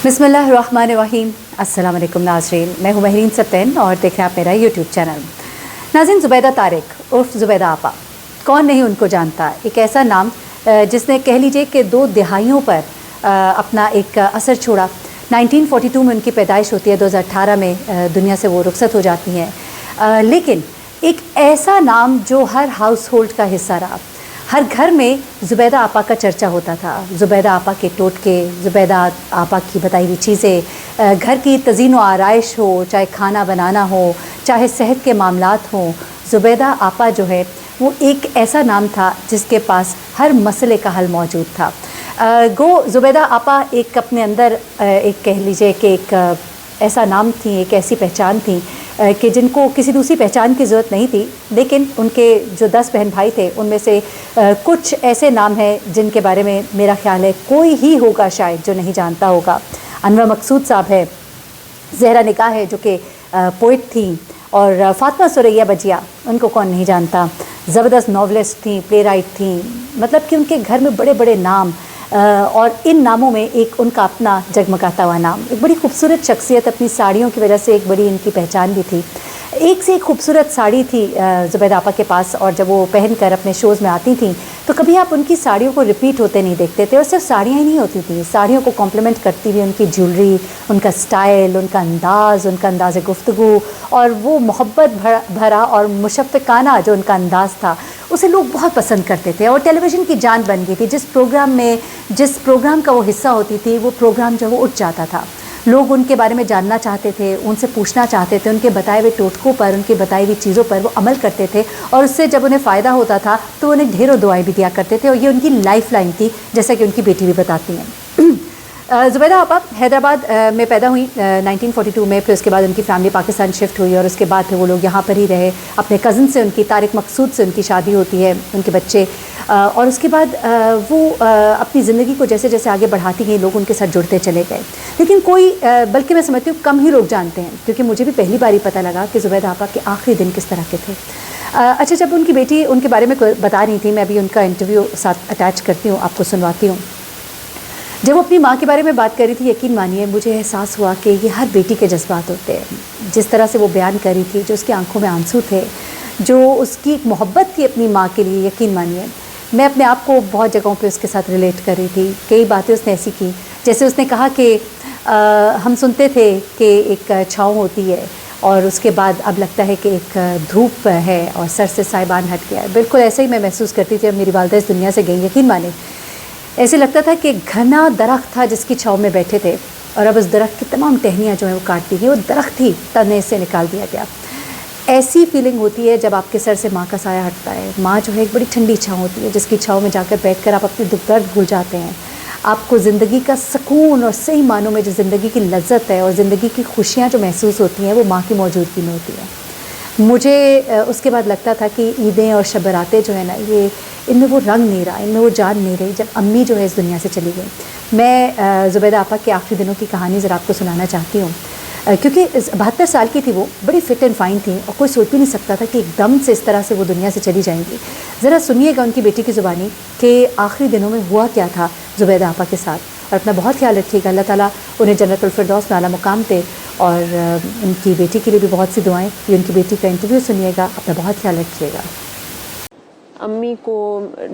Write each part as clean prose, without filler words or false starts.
बिस्मिल्लाहिर्रहमानिर्रहीम। अस्सलाम वालेकुम नाज़रीन, मैं हूँ महरीन सप्तैन और देख रहे हैं आप मेरा यूट्यूब चैनल। नाज़रीन, ज़ुबैदा तारिक उर्फ ज़ुबैदा आपा, कौन नहीं उनको जानता। एक ऐसा नाम जिसने कह लीजिए कि 2 दिहाइयों पर अपना एक असर छोड़ा। 1942 में उनकी पैदाइश होती है, 2018 में दुनिया से वो रुखसत हो जाती हैं। लेकिन एक ऐसा नाम जो हर हाउस होल्ड का हिस्सा रहा। हर घर में ज़ुबैदा आपा का चर्चा होता था। ज़ुबैदा आपा के टोटके, ज़ुबैदा आपा की बताई हुई चीज़ें, घर की तज़ीन व आराइश हो, चाहे खाना बनाना हो, चाहे सेहत के मामलात हों, ज़ुबैदा आपा जो है वो एक ऐसा नाम था जिसके पास हर मसले का हल मौजूद था। गो ज़ुबैदा आपा एक अपने अंदर एक कह लीजिए कि एक ऐसा नाम थी, एक ऐसी पहचान थी कि जिनको किसी दूसरी पहचान की ज़रूरत नहीं थी। लेकिन उनके जो 10 बहन भाई थे उनमें से कुछ ऐसे नाम हैं जिनके बारे में मेरा ख़्याल है कोई ही होगा शायद जो नहीं जानता होगा। अनवर मकसूद साहब है, ज़हरा निकाह है जो कि पोइट थी, और फ़ातिमा सुरैया बजिया, उनको कौन नहीं जानता। ज़बरदस्त नॉवलिस्ट थी, प्ले राइट थी, मतलब कि उनके घर में बड़े बड़े नाम, और इन नामों में एक उनका अपना जगमगाता हुआ नाम, एक बड़ी खूबसूरत शख्सियत, अपनी साड़ियों की वजह से एक बड़ी इनकी पहचान भी थी। एक से एक खूबसूरत साड़ी थी ज़ुबैदा आपा के पास, और जब वो पहनकर अपने शोज़ में आती थी तो कभी आप उनकी साड़ियों को रिपीट होते नहीं देखते थे। और सिर्फ साड़ियाँ ही नहीं होती थी, साड़ियों को कॉम्प्लीमेंट करती हुई उनकी ज्वेलरी, उनका स्टाइल, उनका अंदाज़ गुफ्तगू, और वो मोहब्बत भरा और मुशफ़्क़ाना जो उनका अंदाज़ था, उसे लोग बहुत पसंद करते थे और टेलीविज़न की जान बन गई थी। जिस प्रोग्राम का वो हिस्सा होती थी, वो प्रोग्राम जो वो उठ जाता था। लोग उनके बारे में जानना चाहते थे, उनसे पूछना चाहते थे, उनके बताए हुए टोटकों पर, उनकी बताई हुई चीज़ों पर वो अमल करते थे, और उससे जब उन्हें फ़ायदा होता था तो उन्हें ढेरों दुआएं भी दिया करते थे। और ये उनकी लाइफ लाइन थी, जैसा कि उनकी बेटी भी बताती हैं। ज़ुबैदा आपा हैदराबाद में पैदा हुई 1942 में। फिर उसके बाद उनकी फ़ैमिली पाकिस्तान शिफ्ट हुई, और उसके बाद फिर वो लोग यहाँ पर ही रहे। अपने कज़न से, उनकी तारिक मकसूद से उनकी शादी होती है, उनके बच्चे, और उसके बाद वो अपनी ज़िंदगी को जैसे जैसे आगे बढ़ाती गई, लोग उनके साथ जुड़ते चले गए। लेकिन कोई बल्कि मैं समझती हूँ कम ही लोग जानते हैं, क्योंकि मुझे भी पहली बार ही पता लगा कि ज़ुबैदा आपा के आखिरी दिन किस तरह के थे। अच्छा, जब उनकी बेटी उनके बारे में बता रही थी, मैं अभी उनका इंटरव्यू साथ अटैच करती हूँ, आपको सुनवाती हूँ। जब वो अपनी माँ के बारे में बात कर रही थी, यकीन मानिए मुझे एहसास हुआ कि ये हर बेटी के जज्बात होते हैं। जिस तरह से वो बयान कर रही थी, जो उसकी आंखों में आंसू थे, जो उसकी एक मोहब्बत थी अपनी माँ के लिए, यकीन मानिए मैं अपने आप को बहुत जगहों पे उसके साथ रिलेट कर रही थी। कई बातें उसने ऐसी की, जैसे उसने कहा कि हम सुनते थे कि एक छाँव होती है, और उसके बाद अब लगता है कि एक धूप है और सर से साइबान हट गया है। बिल्कुल ऐसे ही मैं महसूस करती थी जब मेरी वालिदा इस दुनिया से गई। यकीन माने ऐसे लगता था कि घना दरख्त था जिसकी छाँव में बैठे थे, और अब उस दरख्त की तमाम टहनियाँ जो हैं वो काट दी गई, वो दरख्त ही तने से निकाल दिया गया। ऐसी फीलिंग होती है जब आपके सर से माँ का साया हटता है। माँ जो है एक बड़ी ठंडी छाँव होती है, जिसकी छाँव में जाकर बैठकर आप अपने दुख दर्द भूल जाते हैं। आपको ज़िंदगी का सुकून, और सही मानों में जो ज़िंदगी की लज्जत है और ज़िंदगी की खुशियाँ जो महसूस होती हैं, वो माँ की मौजूदगी में होती है। मुझे उसके बाद लगता था कि ईदें और शब बरातें जो है ना, ये इनमें वो रंग नहीं रहा, इनमें वो जान नहीं रही जब अम्मी जो है इस दुनिया से चली गई। मैं ज़ुबैदा आपा के आखिरी दिनों की कहानी ज़रा आपको सुनाना चाहती हूँ, क्योंकि 72 साल की थी वो, बड़ी फ़िट एंड फाइन थी, और कोई सोच भी नहीं सकता था कि एकदम से इस तरह से वो दुनिया से चली जाएंगी। ज़रा सुनिएगा उनकी बेटी की ज़ुबानी कि आखिरी दिनों में हुआ क्या था ज़ुबैदा आपा के साथ। और अपना बहुत ख्याल रखिएगा, अल्लाह ताला उन्हें जन्नतुल फिरदौस में आला मुकाम दे, और उनकी बेटी के लिए भी बहुत सी दुआएं। ये उनकी बेटी का इंटरव्यू सुनिएगा, अपना बहुत ख्याल रखिएगा। अम्मी को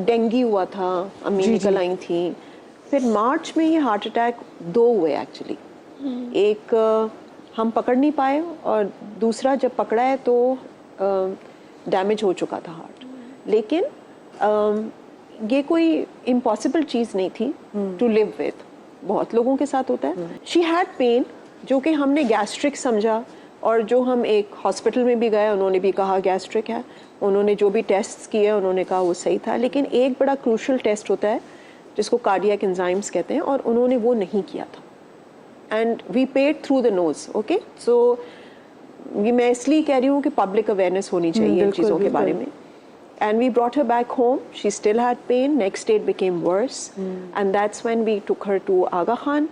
डेंगू हुआ था, अम्मी निकल आई थी। फिर मार्च में ये हार्ट अटैक 2 हुए एक्चुअली। एक हम पकड़ नहीं पाए, और दूसरा जब पकड़ा है तो डैमेज हो चुका था हार्ट। लेकिन ये कोई इम्पॉसिबल चीज़ नहीं थी टू लिव विद, बहुत लोगों के साथ होता है। शी हैड पेन, जो कि हमने गैस्ट्रिक समझा, और जो हम एक हॉस्पिटल में भी गए, उन्होंने भी कहा गैस्ट्रिक है। उन्होंने जो भी टेस्ट्स किए उन्होंने कहा वो सही था। लेकिन एक बड़ा क्रूशल टेस्ट होता है जिसको कार्डियक एंजाइम्स कहते हैं, और उन्होंने वो नहीं किया था। And we paid through the nose. Okay, so ये मैं इसलिए कह रही हूँ कि पब्लिक अवेयरनेस होनी चाहिए इन चीज़ों के बारे में। And we brought her back home. She still had pain. Next day it became worse. And that's when we took her to Aga Khan.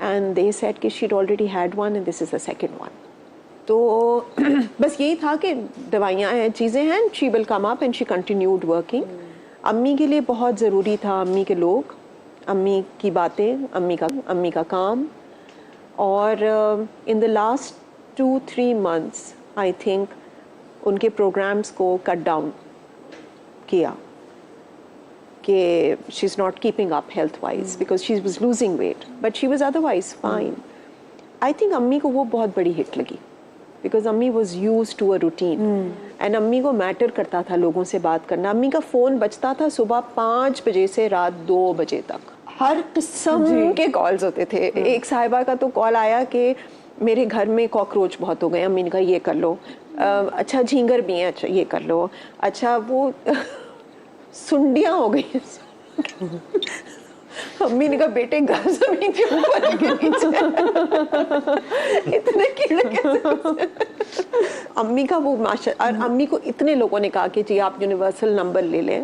And they said that she'd already had one and this is the second one. तो बस यही था कि दवाइयाँ हैं, चीज़ें हैं, she will come up and she continued working. अम्मी के लिए बहुत ज़रूरी था अम्मी के लोग, अम्मी की बातें, अम्मी का काम, और in the last 2-3 months I think उनके प्रोग्राम्स को कट डाउन किया कि she is not keeping up health wise because she was losing weight but she was otherwise fine. I think अम्मी को वो बहुत बड़ी हिट लगी बिकॉज अम्मी was use to a routine and अम्मी को मैटर करता था लोगों से बात करना. अम्मी का फ़ोन बजता था सुबह 5 बजे से रात 2 बजे तक. हर किस्म के कॉल्स होते थे. एक साहिबा का तो कॉल आया कि मेरे घर में कॉकरोच बहुत हो गए. अम्मी ने कहा ये कर लो. अच्छा झींगर भी हैं, अच्छा ये कर लो. अच्छा वो सुंडियाँ हो गई. अम्मी ने कहा बेटे घर जमीन के ऊपर इतने कीड़े कैसे. अम्मी का वो माशा. और अम्मी को इतने लोगों ने कहा कि जी आप यूनिवर्सल नंबर ले लें,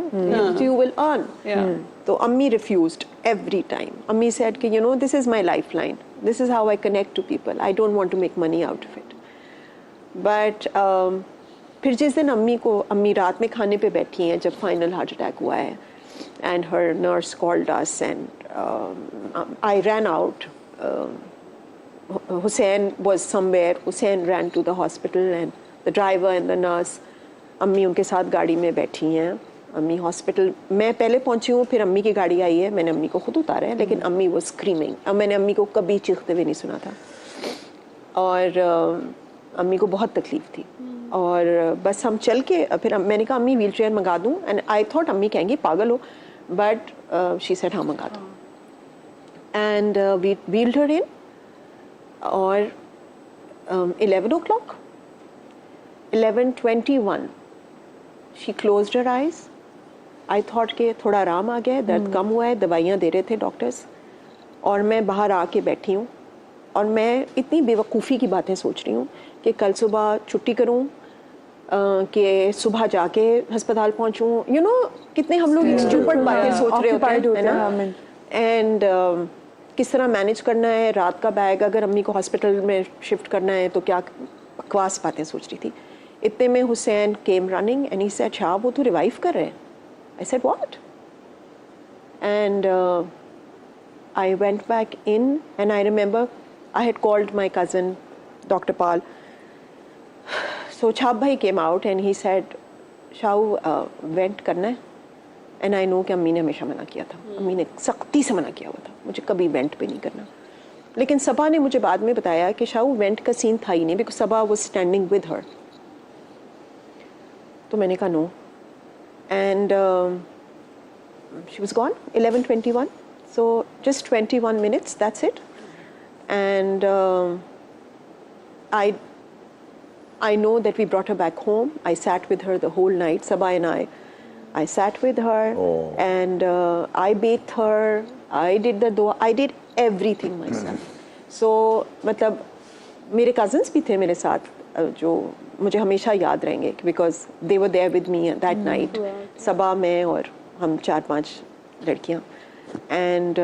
यू विल अर्न. तो अम्मी रिफ्यूज्ड एवरी टाइम. अम्मी सेड कि you know this is my lifeline, this is how I connect to people, I don't want to make money out of it. But फिर जिस दिन अम्मी रात में खाने पे बैठी हैं जब फाइनल हार्ट अटैक हुआ है, and her nurse called us and I ran out. Hussein was somewhere. Hussein ran to the hospital and the driver and the nurse. अम्मी उनके साथ गाड़ी में बैठी हैं. अम्मी हॉस्पिटल, मैं पहले पहुंची हूँ, फिर अम्मी की गाड़ी आई है. मैंने अम्मी को खुद उतारा है, लेकिन अम्मी वो स्क्रीमिंग. अब मैंने अम्मी को कभी चीखते हुए नहीं सुना था. और अम्मी को बहुत तकलीफ थी. और बस हम चल के फिर मैंने कहा अम्मी व्हील चेयर मंगा दूँ. एंड आई थॉट अम्मी कहेंगी पागल हो, बट शी सेड हाँ मंगा दो. एंड वी व्हील्ड हर इन. और 11 o'clock, 11:21 she closed her eyes. I thought कि थोड़ा आराम आ गया है, दर्द कम हुआ है, दवाइयाँ दे रहे थे डॉक्टर्स. और मैं बाहर आके बैठी हूँ और मैं इतनी बेवकूफ़ी की बातें सोच रही हूँ कि कल सुबह छुट्टी करूँ, कि सुबह जाके अस्पताल पहुँचूँ. यू नो कितने हम लोग स्टूपिड बातें सोच रहे होते हैं ना. एंड किस तरह मैनेज करना है रात का बैग, अगर अम्मी को हॉस्पिटल में शिफ्ट करना है तो क्या बकवास बातें सोच रही थी. इतने में Hussain came running and he said अच्छा वो तो रिवाइव कर रहे हैं. I said what. And I went back in and I remember I had called my cousin, Dr. Pal. So Chhap bhai came out and he said, Shahu vent करना है. And I know कि अम्मी ने हमेशा मना किया था. अम्मी ने सख्ती से मना किया हुआ था मुझे कभी वेंट पे नहीं करना. लेकिन सबा ने मुझे बाद में बताया कि शाहू वेंट का सीन था ही नहीं, because Saba was standing with her. तो मैंने कहा no. And she was gone, 11:21. So just 21 minutes, that's it. And I know that we brought her back home. I sat with her the whole night, Sabah and I sat with her. And I bathed her, I did the dua, I did everything myself. So मतलब मेरे cousins भी थे मेरे साथ जो मुझे हमेशा याद रहेंगे because they were there with me that night. सबा, मैं और हम 4-5 लड़कियाँ. And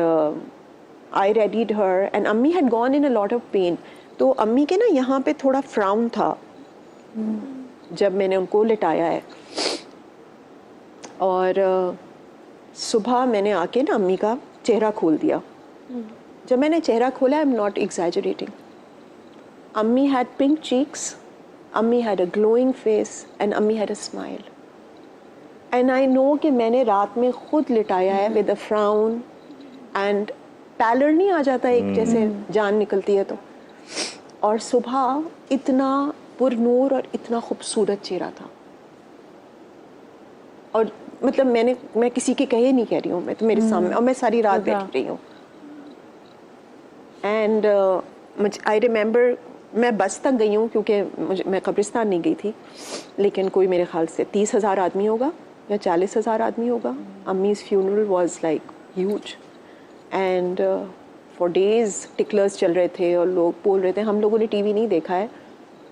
I readied her and अम्मी had gone in a lot of pain. तो अम्मी के ना यहाँ पे थोड़ा फ्राउन था जब मैंने उनको लिटाया है. और सुबह मैंने आके ना अम्मी का चेहरा खोल दिया. जब मैंने चेहरा खोला, आई एम नॉट एग्जैजरेटिंग, अम्मी had pink cheeks, अम्मी had a glowing face and अम्मी had a smile. And I know कि मैंने रात में खुद लिटाया है with a frown and pallor नहीं आ जाता एक जैसे जान निकलती है तो. और सुबह इतना पुरनूर और इतना खूबसूरत चेहरा था. और मतलब मैं किसी के कहे नहीं कह रही हूँ, मैं तो मेरे सामने, और मैं सारी रात बैठी रही हूँ. एंड आई रिमेंबर मैं बस तक गई हूँ क्योंकि मैं कब्रिस्तान नहीं गई थी, लेकिन कोई मेरे ख्याल से 30,000 आदमी होगा या 40,000 आदमी होगा. अम्मीज़ funeral was like huge. And for days ticklers चल रहे थे और लोग बोल रहे थे. हम लोगों ने टीवी नहीं देखा है,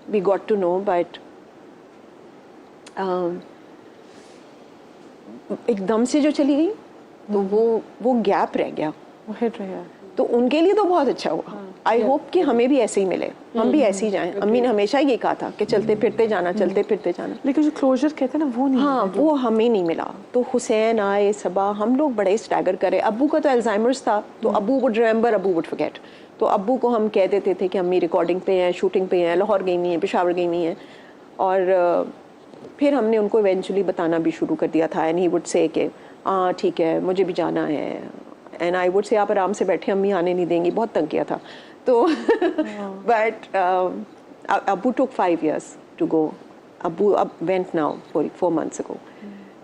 we got to know, but एकदम से जो चली गई तो वो गैप रह गया. वो हिट रह गया. तो उनके लिए तो बहुत अच्छा हुआ। आई होप कि हमें भी ऐसे ही मिले, हम भी ऐसे ही जाएं। अम्मी ने हमेशा ये कहा था कि चलते फिरते जाना, चलते फिरते जाना। लेकिन जो क्लोजर कहते हैं ना वो नहीं हाँ, मिला। वो हमें नहीं मिला। तो हुसैन आए, सबा, हम लोग बड़े स्टैगर करे। अब्बू का तो अल्जाइमर्स था, तो अब्बू वुड रिमेंबर, अब्बू वुड फॉरगेट। तो अब्बू को हम कह देते थे कि अम्मी रिकॉर्डिंग पे हैं, शूटिंग पे हैं, लाहौर गई हुई हैं, पेशावर गई हुई हैं। और फिर हमने उनको इवेंचुअली बताना भी शुरू कर दिया था। एंड ही वुड से कि हाँ ठीक है, मुझे भी जाना है। एंड आई वुड से आप आराम से बैठे, अम्मी आने नहीं देंगी। बहुत तंग किया था तो बट अब्बू टुक 5 years टू गो। अब्बू अब वेंट नाउ 4 months ago।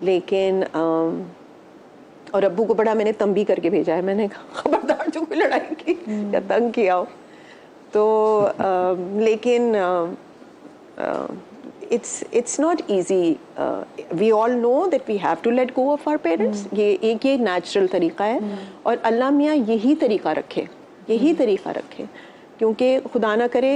लेकिन और अब्बू को बड़ा मैंने तंबी करके भेजा है। मैंने कहा खबरदार जो कोई लड़ाई की या तंग किया हो तो लेकिन it's not easy. We all know that we have to let go of our parents. ये नेचुरल तरीका है और अल्लाह मियाँ यही तरीका रखे, यही तरीका रखे, क्योंकि खुदा ना करे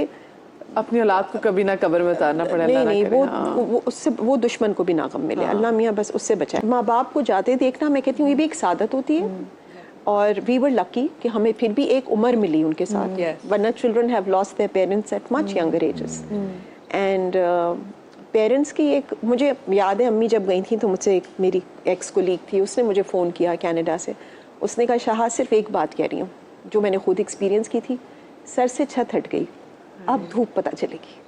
अपनी औलाद को कभी ना कब्र में उतारना पड़े। नहीं नहीं, करे, हाँ। वो उससे वो दुश्मन को भी ना गम मिले। अल्लाह मियाँ बस उससे बचाए। माँ बाप को जाते देखना, मैं कहती हूँ ये भी एक सादत होती है। और वी वर लकी कि हमें फिर भी एक उम्र मिली उनके साथ, वरना children have lost their parents at much younger ages. And parents की एक, मुझे याद है अम्मी जब गई थी तो मुझसे एक मेरी एक्स कोलीग थी, उसने मुझे फ़ोन किया कनाडा से। उसने कहा शाह सिर्फ एक बात कह रही हूँ जो मैंने खुद एक्सपीरियंस की थी, सर से छत हट गई, अब धूप पता चलेगी।